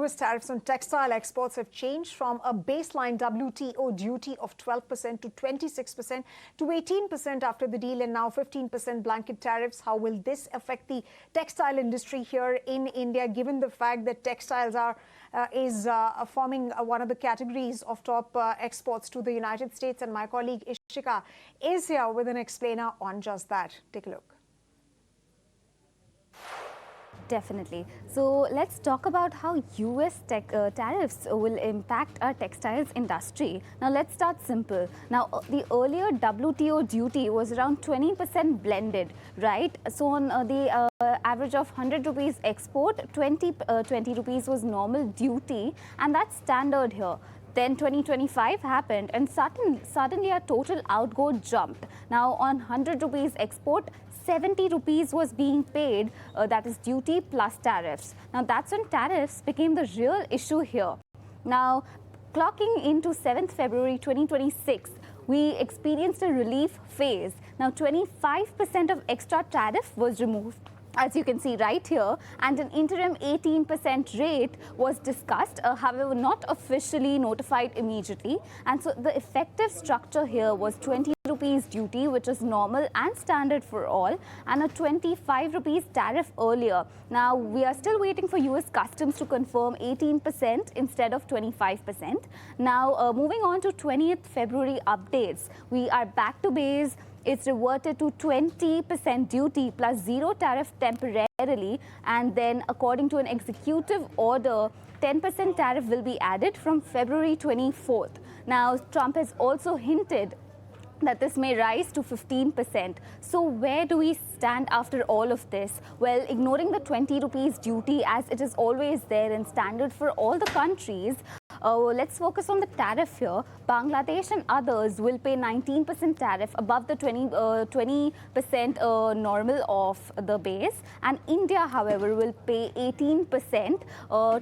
US tariffs on textile exports have changed from a baseline WTO duty of 12% to 26% to 18% after the deal, and now 15% blanket tariffs. How will this affect the textile industry here in India, given the fact that textiles is forming one of the categories of top exports to the United States? And my colleague Ishika is here with an explainer on just that. Take a look. Definitely. So let's talk about how US tariffs will impact our textiles industry. Now let's start simple. Now the earlier WTO duty was around 20% blended, right? So on the average of 100 rupees export, 20 rupees was normal duty, and that's standard here. Then 2025 happened, and suddenly our total outgo jumped. Now on 100 rupees export, 70 rupees was being paid, that is duty plus tariffs. Now that's when tariffs became the real issue here. Now clocking into 7th February 2026, we experienced a relief phase. Now 25% of extra tariff was removed, as you can see right here, and an interim 18% rate was discussed, however not officially notified immediately. And so the effective structure here was 20 rupees duty, which is normal and standard for all, and a 25 rupees tariff earlier. Now we are still waiting for US Customs to confirm 18% instead of 25%. Now moving on to 20th February updates, we are back to base. It's reverted to 20% duty plus zero tariff temporarily, and then according to an executive order, 10% tariff will be added from February 24th. Now Trump has also hinted that this may rise to 15%. So where do we stand after all of this? Well, ignoring the 20 rupees duty, as it is always there and standard for all the countries, let's focus on the tariff here. Bangladesh and others will pay 19% tariff above the 20% normal of the base, and India, however, will pay 18%,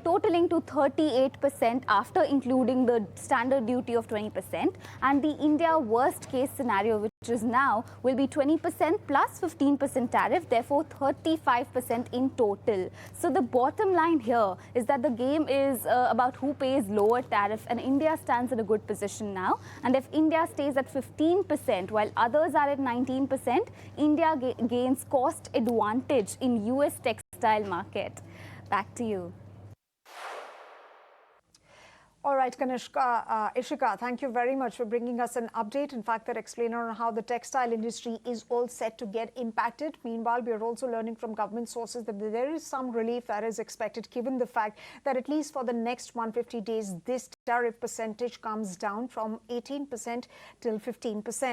totaling to 38% after including the standard duty of 20%. And the India worst case scenario, which is now, will be 20% plus 15% tariff, therefore 35% in total. So the bottom line here is that the game is about who pays lower tariff, and India stands in a good position now. And if India stays at 15% while others are at 19%, India gains cost advantage in US textile market. Back to you. All right, Ishika, thank you very much for bringing us an update. In fact, that explainer on how the textile industry is all set to get impacted. Meanwhile, we are also learning from government sources that there is some relief that is expected, given the fact that at least for the next 150 days, this tariff percentage comes down from 18% till 15%.